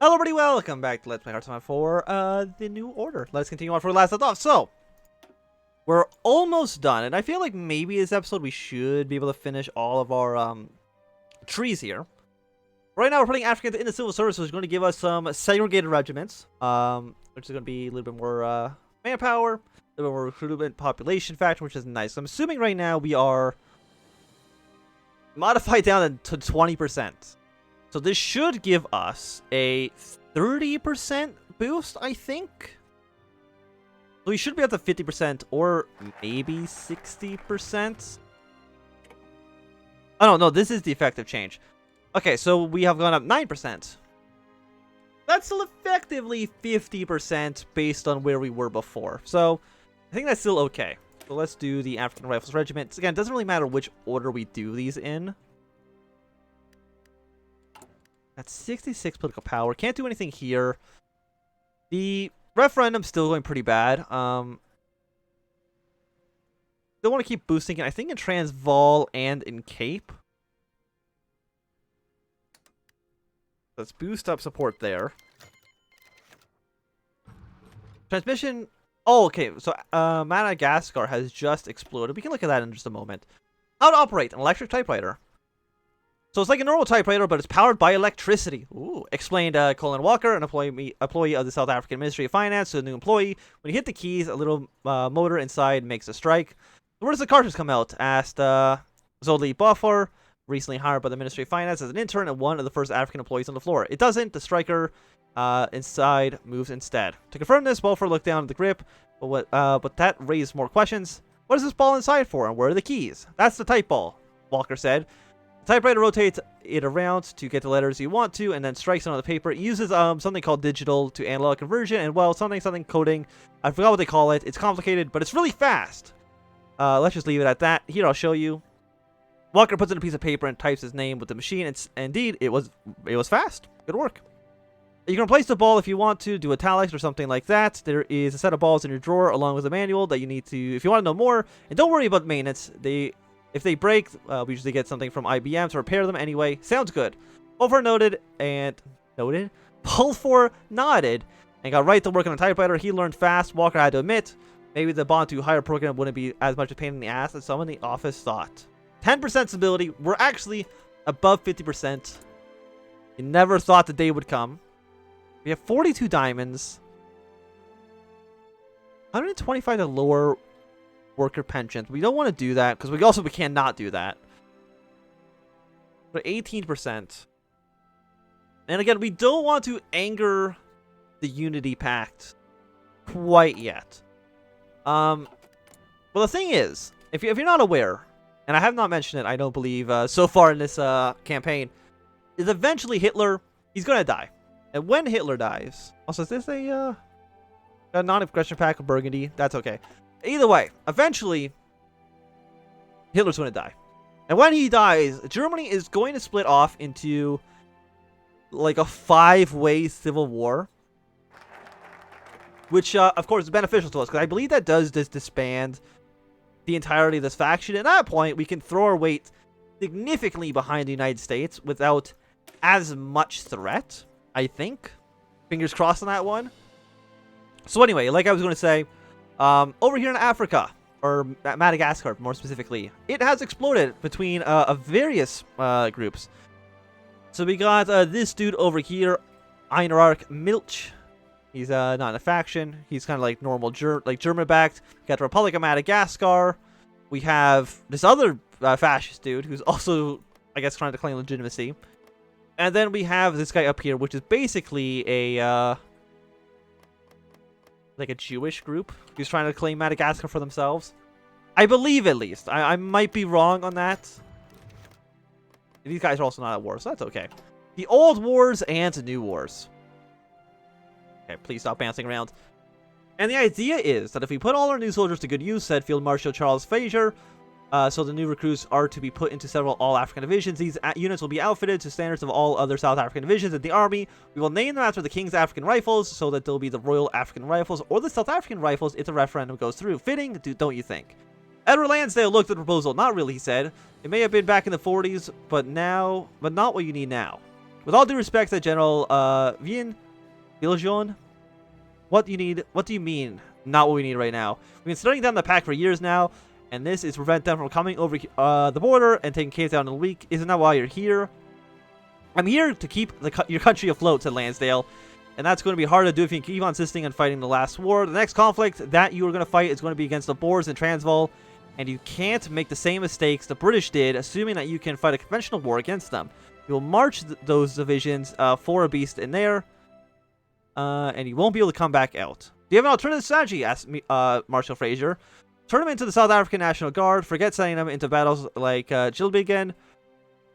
Hello everybody, welcome back to Let's Play HOI4, the new order. Let's continue on for last left off. So, we're almost done, and I feel like maybe this episode we should be able to finish all of our, trees here. Right now we're putting Africans in the civil service, which is going to give us some segregated regiments, which is going to be a little bit more, manpower, a little bit more recruitment population factor, which is nice. So I'm assuming right now we are modified down to 20%. So this should give us a 30% boost, I think. So we should be up to 50% or maybe 60%. Oh, no, this is the effective change. Okay, so we have gone up 9%. That's still effectively 50% based on where we were before. So I think that's still okay. So let's do the African Rifles Regiment. Again, it doesn't really matter which order we do these in. That's 66 political power. Can't do anything here. The referendum's still going pretty bad. Still want to keep boosting it. I think in Transvaal and in Cape. Let's boost up support there. Transmission. Oh, okay. So Madagascar has just exploded. We can look at that in just a moment. How to operate an electric typewriter. So it's like a normal typewriter, but it's powered by electricity. Ooh, explained Colin Walker, an employee of the South African Ministry of Finance, to a new employee. When you hit the keys, a little motor inside makes a strike. Where does the cartridge come out? Asked Zoli Buffer, recently hired by the Ministry of Finance as an intern and one of the first African employees on the floor. It doesn't. The striker inside moves instead. To confirm this, Buffer looked down at the grip, but that raised more questions. What is this ball inside for, and where are the keys? That's the type ball, Walker said. Typewriter rotates it around to get the letters you want to, and then strikes it on the paper. It uses something called digital to analog conversion, and well, something coding. I forgot what they call it. It's complicated, but it's really fast. Let's just leave it at that. Here, I'll show you. Walker puts in a piece of paper and types his name with the machine. It's indeed, it was fast. Good work. You can replace the ball if you want to, do italics or something like that. There is a set of balls in your drawer along with a manual that you need to, if you want to know more. And don't worry about maintenance. If they break, we usually get something from IBM to repair them anyway. Sounds good. Over noted. Pulfor nodded and got right to work on a typewriter. He learned fast. Walker had to admit, maybe the bond to hire program wouldn't be as much a pain in the ass as someone in the office thought. 10% stability. We're actually above 50%. You never thought the day would come. We have 42 diamonds. 125 to lower worker pensions. We don't want to do that because we cannot do that. But 18%. And again, we don't want to anger the Unity Pact quite yet. Well, the thing is, if you're not aware, and I have not mentioned it, I don't believe so far in this campaign, is eventually Hitler, he's gonna die. And when Hitler dies, also is this a non-aggression pact of Burgundy? That's okay. Either way, eventually, Hitler's going to die. And when he dies, Germany is going to split off into, like, a 5-way civil war. Which, of course, is beneficial to us, because I believe that does disband the entirety of this faction. At that point, we can throw our weight significantly behind the United States without as much threat, I think. Fingers crossed on that one. So anyway, like I was going to say, over here in Africa, or Madagascar more specifically, it has exploded between various groups. So we got this dude over here, Einarch Milch. He's not in a faction. He's kind of like normal German-backed. We got the Republic of Madagascar. We have this other fascist dude who's also, I guess, trying to claim legitimacy. And then we have this guy up here, which is basically a like a Jewish group who's trying to claim Madagascar for themselves. I believe, at least. I might be wrong on that. These guys are also not at war, so that's okay. The old wars and new wars. Okay, please stop bouncing around. And the idea is that if we put all our new soldiers to good use, said Field Marshal Charles Fraser, so the new recruits are to be put into several all-African divisions. These units will be outfitted to standards of all other South African divisions in the army. We will name them after the King's African Rifles, so that they'll be the Royal African Rifles or the South African Rifles if the referendum goes through. Fitting, don't you think? Edward Lansdale looked at the proposal. Not really, he said. It may have been back in the 40s, but not what you need now. With all due respect to General Vien Biljon, what do you mean? Not what we need right now. We've been studying down the pack for years now, and this is to prevent them from coming over the border and taking caves down in a week. Isn't that why you're here? I'm here to keep your country afloat, said Lansdale. And that's going to be hard to do if you keep on insisting on fighting the last war. The next conflict that you are going to fight is going to be against the Boers in Transvaal. And you can't make the same mistakes the British did, assuming that you can fight a conventional war against them. You'll march those divisions for a beast in there. And you won't be able to come back out. Do you have an alternative strategy? Asked Marshal Fraser. Turn them into the South African National Guard. Forget sending them into battles like Gilbegen. You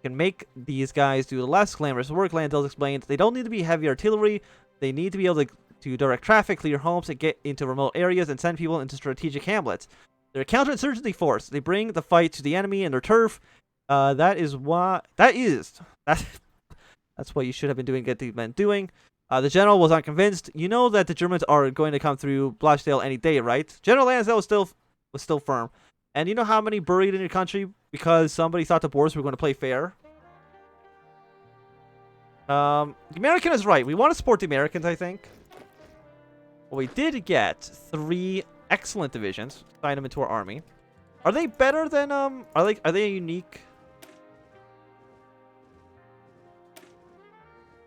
can make these guys do the less glamorous work, Landell explained. They don't need to be heavy artillery. They need to be able to direct traffic, clear homes, and get into remote areas and send people into strategic hamlets. They're a counterinsurgency force. They bring the fight to the enemy and their turf. That's what you should have been doing. Get these men doing. The general was unconvinced. You know that the Germans are going to come through Blochdale any day, right? General Lansdale was still firm. And you know how many buried in your country because somebody thought the Boers were going to play fair? The American is right. We want to support the Americans, I think. Well, we did get 3 excellent divisions. Sign them into our army. Are they better than are they unique?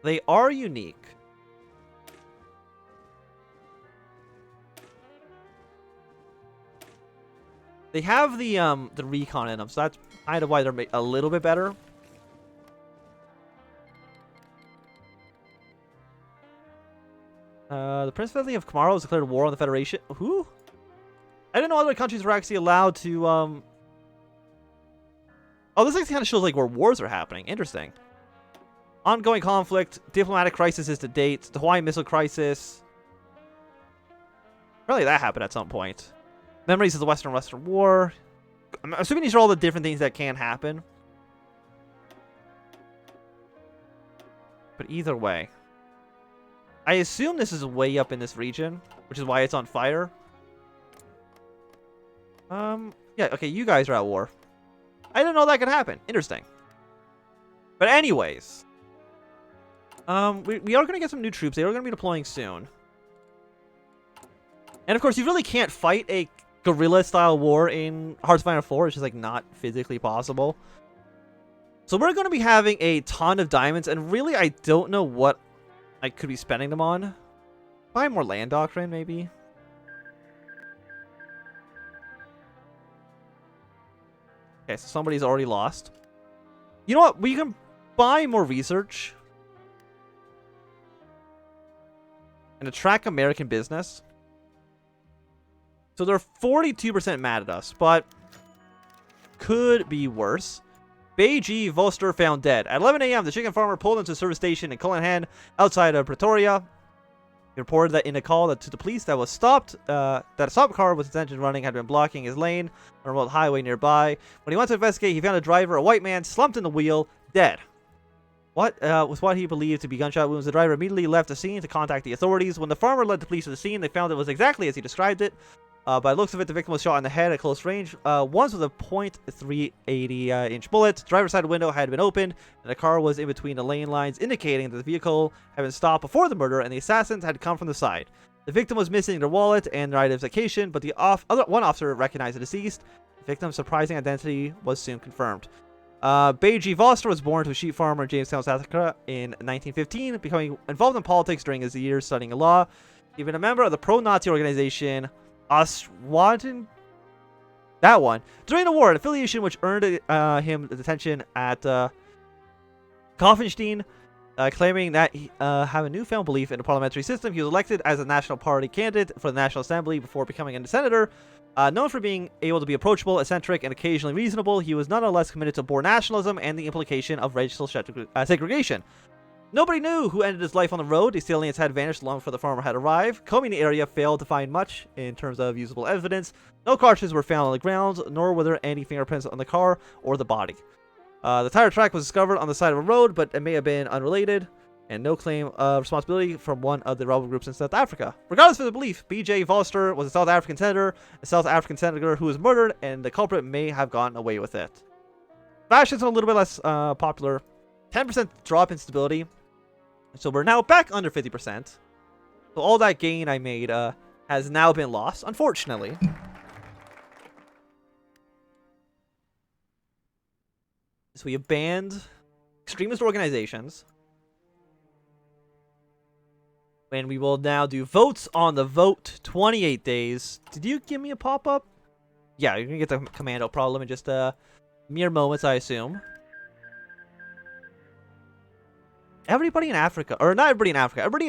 They are unique. They have the recon in them, so that's kind of why they're a little bit better. The Principality of Kamara has declared war on the Federation. Who? I didn't know other countries were actually allowed to, Oh, this actually kind of shows, like, where wars are happening. Interesting. Ongoing conflict. Diplomatic crisis to date. The Hawaii Missile Crisis. Apparently that happened at some point. Memories of the Western War. I'm assuming these are all the different things that can happen. But either way. I assume this is way up in this region, which is why it's on fire. Yeah, okay, you guys are at war. I didn't know that could happen. Interesting. But anyways. We are going to get some new troops. They are going to be deploying soon. And of course, you really can't fight a guerrilla-style war in Hearts of Iron 4. It's just, like, not physically possible. So we're going to be having a ton of diamonds, and really, I don't know what I could be spending them on. Buy more land doctrine, maybe. Okay, so somebody's already lost. You know what? We can buy more research. And attract American business. So they're 42% mad at us, but could be worse. Beiji Voster found dead. At 11 a.m., the chicken farmer pulled into a service station in Cullenhan, outside of Pretoria. He reported that in a call to the police that was stopped, that a stop car with its engine running had been blocking his lane on a remote highway nearby. When he went to investigate, he found a driver, a white man, slumped in the wheel, dead. With what he believed to be gunshot wounds, the driver immediately left the scene to contact the authorities. When the farmer led the police to the scene, they found it was exactly as he described it. By the looks of it, the victim was shot in the head at close range, once with a .380 inch bullet. The driver's side window had been opened, and the car was in between the lane lines, indicating that the vehicle had been stopped before the murder, and the assassins had come from the side. The victim was missing their wallet and their identification, but the one officer recognized the deceased. The victim's surprising identity was soon confirmed. Beiji Voster was born to a sheep farmer in Jamestown, South Africa in 1915, becoming involved in politics during his years studying law. He'd been a member of the pro-Nazi organization Ostwanten, that one, during the war, an affiliation which earned him the detention at Koffenstein, claiming that he have a newfound belief in the parliamentary system. He was elected as a National Party candidate for the National Assembly before becoming a senator. Known for being able to be approachable, eccentric, and occasionally reasonable, he was nonetheless committed to Boer nationalism and the implication of racial segregation. Nobody knew who ended his life on the road. The aliens had vanished long before the farmer had arrived. Combing the area failed to find much in terms of usable evidence. No cartridges were found on the ground, nor were there any fingerprints on the car or the body. The tire track was discovered on the side of a road, but it may have been unrelated, and no claim of responsibility from one of the rebel groups in South Africa. Regardless of the belief, B.J. Voster was a South African senator who was murdered, and the culprit may have gotten away with it. Fascism a little bit less popular. 10% drop in stability. So we're now back under 50%. So all that gain I made has now been lost, unfortunately. So we have banned extremist organizations. And we will now do votes on the vote. 28 days. Did you give me a pop-up? Yeah, you're going to get the commando problem in just mere moments, I assume. Everybody in Africa, or not everybody in Africa, everybody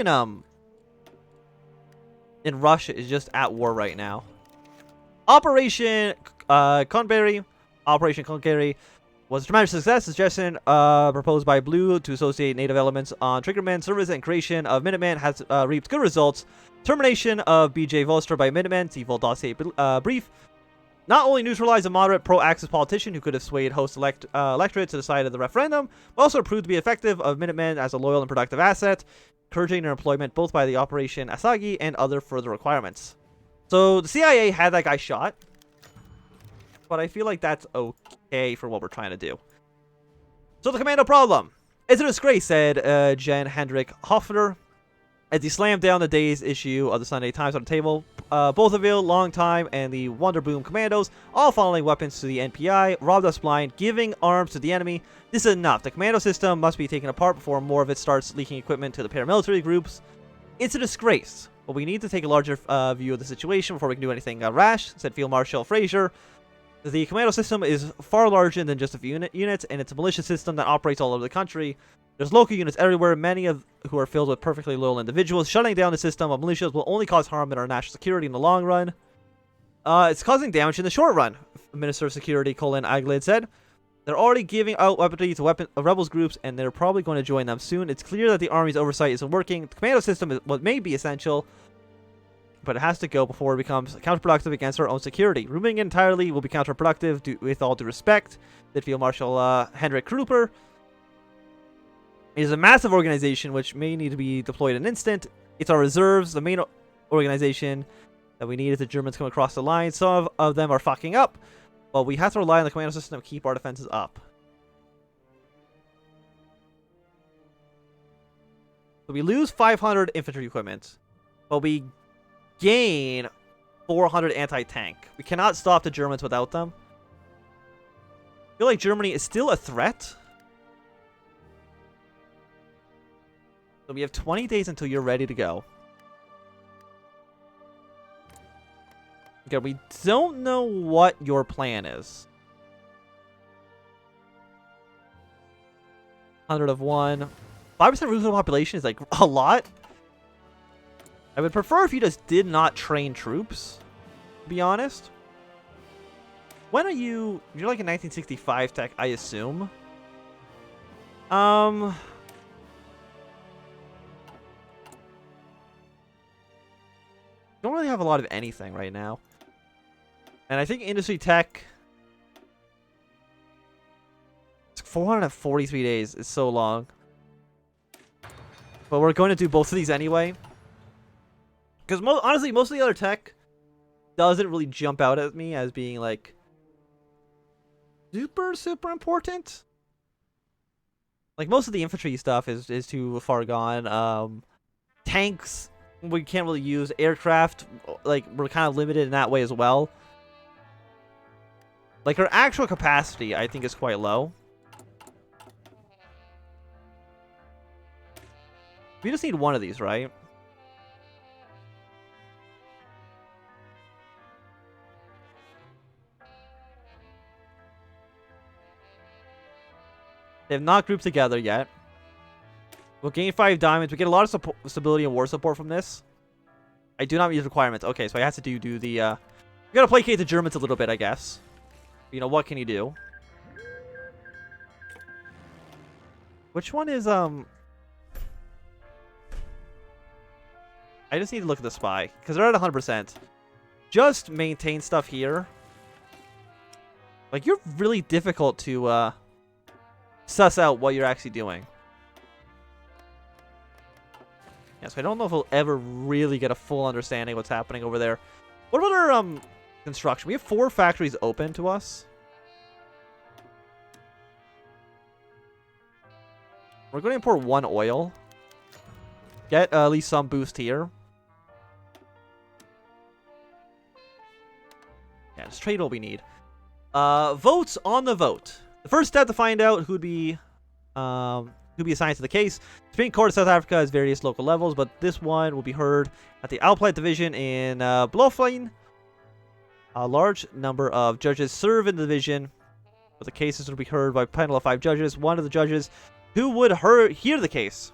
in Russia is just at war right now. Operation Conberry, Operation Conberry was a tremendous success. Suggestion proposed by Blue to associate native elements on Triggerman service and creation of Minutemen has reaped good results. Termination of BJ Volster by Minutemen, see full dossier brief. Not only neutralized a moderate pro-Axis politician who could have swayed host electorate to the side of the referendum, but also proved to be effective of Minutemen as a loyal and productive asset, encouraging their employment both by the Operation Asagi and other further requirements. So the CIA had that guy shot, but I feel like that's okay for what we're trying to do. So the commando problem. It's a disgrace, said Jen Hendrik Hoffner, as he slammed down the day's issue of the Sunday Times on the table. Both of Bill, Long Time, and the Wonder Boom commandos, all funneling weapons to the NPI, robbed us blind, giving arms to the enemy. This is enough. The commando system must be taken apart before more of it starts leaking equipment to the paramilitary groups. It's a disgrace, but we need to take a larger view of the situation before we can do anything rash, said Field Marshal Fraser. The commando system is far larger than just a few units, and it's a militia system that operates all over the country. There's local units everywhere, many of who are filled with perfectly loyal individuals. Shutting down the system of militias will only cause harm in our national security in the long run. It's causing damage in the short run, Minister of Security Colin Aglid said. They're already giving out weaponry to rebels groups, and they're probably going to join them soon. It's clear that the Army's oversight isn't working. The commando system is what may be essential, but it has to go before it becomes counterproductive against our own security. Removing it entirely will be counterproductive, with all due respect, said Field Marshal Hendrik Kruper. It is a massive organization which may need to be deployed in an instant. It's our reserves, the main organization that we need as the Germans come across the line. Some of them are fucking up, but we have to rely on the commando system to keep our defenses up. So we lose 500 infantry equipment, but we gain 400 anti-tank. We cannot stop the Germans without them. I feel like Germany is still a threat. So we have 20 days until you're ready to go. Okay, we don't know what your plan is. 100 of 1. 5% reasonable population is like a lot. I would prefer if you just did not train troops, to be honest. When are you... You're like a 1965 tech, I assume. Don't really have a lot of anything right now. And I think industry tech... It's 443 days. It's so long. But we're going to do both of these anyway. Because honestly, most of the other tech doesn't really jump out at me as being like super important. Like most of the infantry stuff is too far gone. Tanks we can't really use. Aircraft, like we're kind of limited in that way as well. Like our actual capacity, I think, is quite low. We just need one of these, right? They have not grouped together yet. We'll gain 5 diamonds. We get a lot of stability and war support from this. I do not meet requirements. Okay, so I have to do the... we gotta placate the Germans a little bit, I guess. You know, what can you do? Which one is, I just need to look at the spy. Because they're at 100%. Just maintain stuff here. Like, you're really difficult to, suss out what you're actually doing. Yeah, so I don't know if we'll ever really get a full understanding of what's happening over there. What about our construction? We have 4 factories open to us. We're going to import 1 oil. Get at least some boost here. Yeah, it's trade what we need. Votes on the vote. The first step to find out who'd be assigned to the case. The Supreme Court of South Africa has various local levels, but this one will be heard at the Alpine Division in Bloemfontein. A large number of judges serve in the division, but the cases will be heard by a panel of 5 judges. One of the judges who would hear the case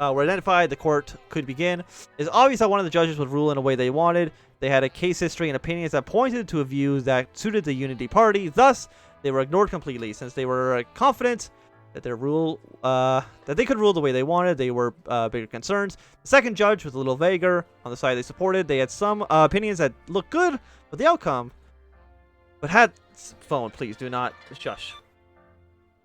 were identified. The court could begin. It's obvious that one of the judges would rule in a way they wanted. They had a case history and opinions that pointed to a view that suited the Unity Party. Thus, they were ignored completely. Since they were confident that that they could rule the way they wanted, they were bigger concerns. The second judge was a little vaguer on the side they supported. They had some opinions that looked good with the outcome, but had phone. Please do not shush.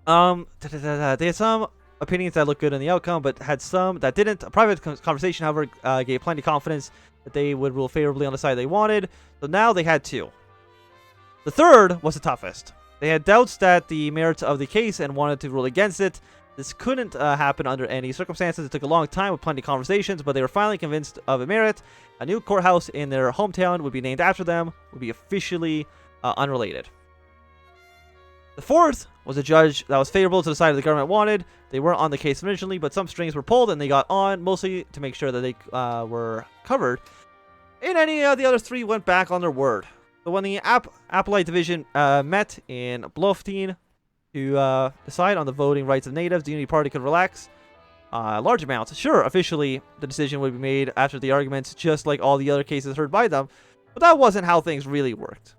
They had some opinions that looked good in the outcome, but had some that didn't. A private conversation, however, gave plenty of confidence that they would rule favorably on the side they wanted. So now they had 2. The third was the toughest. They had doubts that the merits of the case and wanted to rule against it. This couldn't happen under any circumstances. It took a long time with plenty of conversations, but they were finally convinced of a merit. A new courthouse in their hometown would be named after them, would be officially unrelated. The fourth was a judge that was favorable to the side of the government wanted. They weren't on the case originally, but some strings were pulled and they got on, mostly to make sure that they were covered. And any of the other 3 went back on their word. So when the Appellate Division met in Bloemfontein to decide on the voting rights of natives, the Unity Party could relax large amounts. Sure, officially, the decision would be made after the arguments, just like all the other cases heard by them, but that wasn't how things really worked.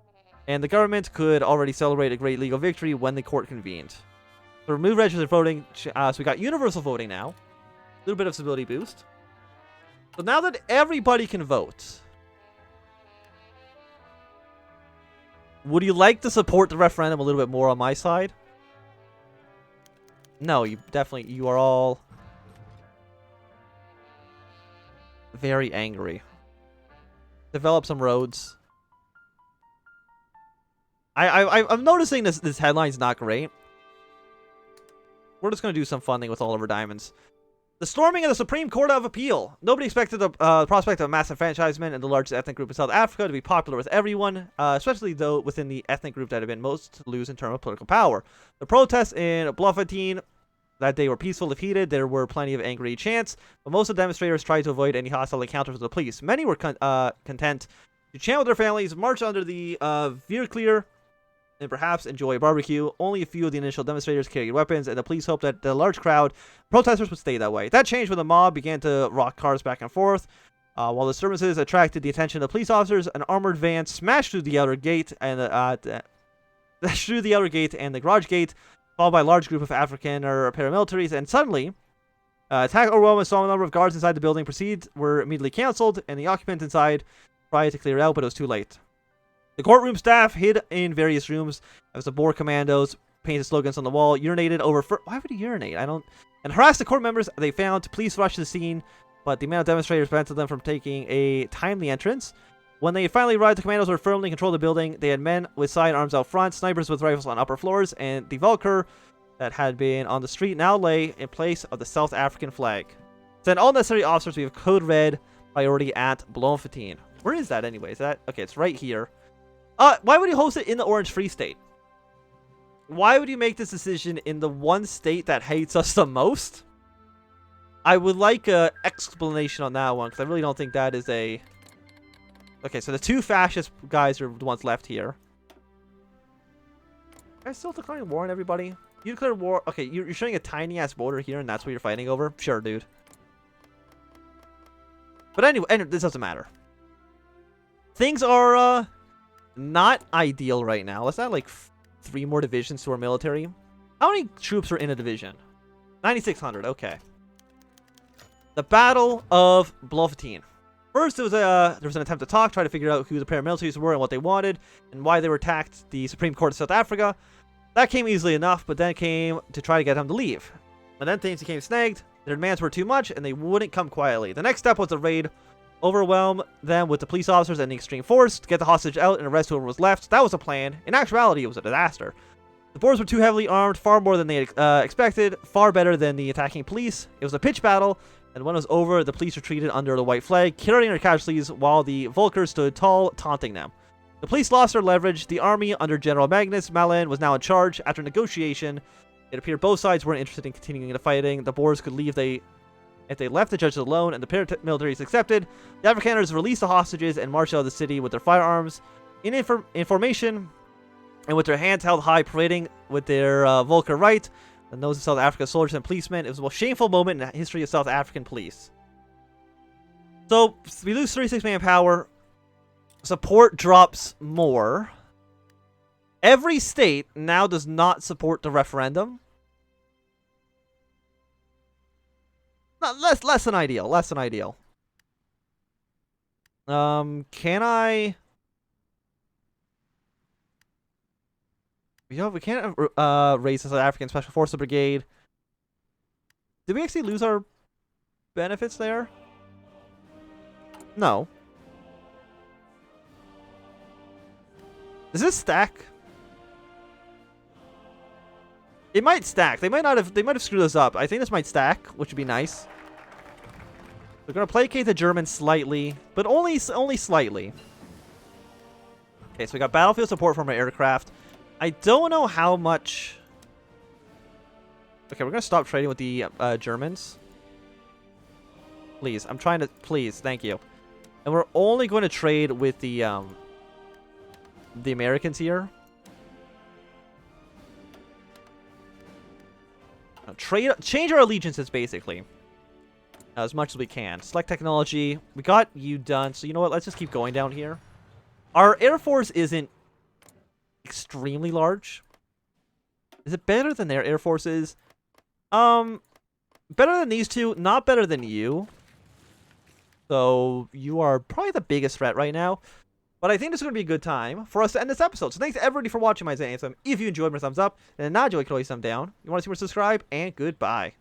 And the government could already celebrate a great legal victory when the court convened. So remove registered voting, so we got universal voting now. A little bit of stability boost. So now that everybody can vote, would you like to support the referendum a little bit more on my side? No, you are all very angry. Develop some roads. I'm noticing this headline's not great. We're just going to do some funding with all of our diamonds. The storming of the Supreme Court of Appeal. Nobody expected the prospect of a mass enfranchisement in the largest ethnic group in South Africa to be popular with everyone, especially though within the ethnic group that had been most to lose in terms of political power. The protests in Bloemfontein that day were peaceful if heated. There were plenty of angry chants, but most of the demonstrators tried to avoid any hostile encounters with the police. Many were content to chant with their families, march under the Veerkleer, and perhaps enjoy a barbecue. Only a few of the initial demonstrators carried weapons, and the police hoped that the large crowd protesters would stay that way. That changed when the mob began to rock cars back and forth. While the disturbances attracted the attention of the police officers, an armored van smashed through the outer gate and the garage gate, followed by a large group of African or paramilitaries, and suddenly, attack overwhelmed a small number of guards inside the building. Proceeds were immediately cancelled, and the occupants inside tried to clear it out, but it was too late. The courtroom staff hid in various rooms as the Boer commandos painted slogans on the wall, urinated over... Why would he urinate? And harassed the court members they found. Police rushed to the scene, but the amount of demonstrators prevented them from taking a timely entrance. When they finally arrived, the commandos were firmly in control of the building. They had men with sidearms out front, snipers with rifles on upper floors, and the Valkyr that had been on the street now lay in place of the South African flag. Send all necessary officers. We have code red priority at Bloemfontein. Where is that anyways? Okay, it's right here. Why would you host it in the Orange Free State? Why would you make this decision in the one state that hates us the most? I would like an explanation on that one, because I really don't think that is a... Okay, so the 2 fascist guys are the ones left here. Are I still declaring war on everybody? You declare war... Okay, you're showing a tiny-ass border here, and that's what you're fighting over? Sure, dude. But anyway, this doesn't matter. Things are, not ideal right now. Let's add, like, 3 more divisions to our military. How many troops are in a division? 9,600, okay. The Battle of Bloemfontein. First, there was an attempt to try to figure out who the paramilitaries were and what they wanted, and why they were attacked the Supreme Court of South Africa. That came easily enough, but then came to try to get them to leave. And then things became snagged, their demands were too much, and they wouldn't come quietly. The next step was to raid, overwhelm them with the police officers and the extreme force, to get the hostage out and arrest whoever was left. That was the plan. In actuality, it was a disaster. The Boers were too heavily armed, far more than they expected, far better than the attacking police. It was a pitched battle, and when it was over, the police retreated under the white flag, carrying their casualties while the Volkers stood tall, taunting them. The police lost their leverage. The army, under General Magnus Malan, was now in charge. After negotiation, it appeared both sides weren't interested in continuing the fighting. The Boers could leave if they left the judges alone, and the paramilitaries accepted. The Afrikaners released the hostages and marched out of the city with their firearms in formation and with their hands held high, parading with their Volker right, the nose of South Africa's soldiers and policemen. It was the most shameful moment in the history of South African police. So, we lose 36 manpower. Support drops more. Every state now does not support the referendum. Less than ideal. Less than ideal. Can I? We can't raise the South African Special Forces Brigade. Did we actually lose our benefits there? No. Does this stack? It might stack. They might have screwed us up. I think this might stack, which would be nice. We're gonna placate the Germans slightly, but only slightly. Okay, so we got battlefield support from our aircraft. I don't know how much. Okay, we're gonna stop trading with the Germans. Please, I'm trying to. Please, thank you. And we're only going to trade with the Americans here. Change our allegiances, basically. As much as we can. Select technology. We got you done. So you know what? Let's just keep going down here. Our Air Force isn't extremely large. Is it better than their Air Force is? Better than these two. Not better than you. So you are probably the biggest threat right now. But I think this is going to be a good time for us to end this episode. So thanks everybody for watching my Anthem. If you enjoyed, thumbs up. And if not, you can always thumb down. You want to see more, subscribe. And goodbye.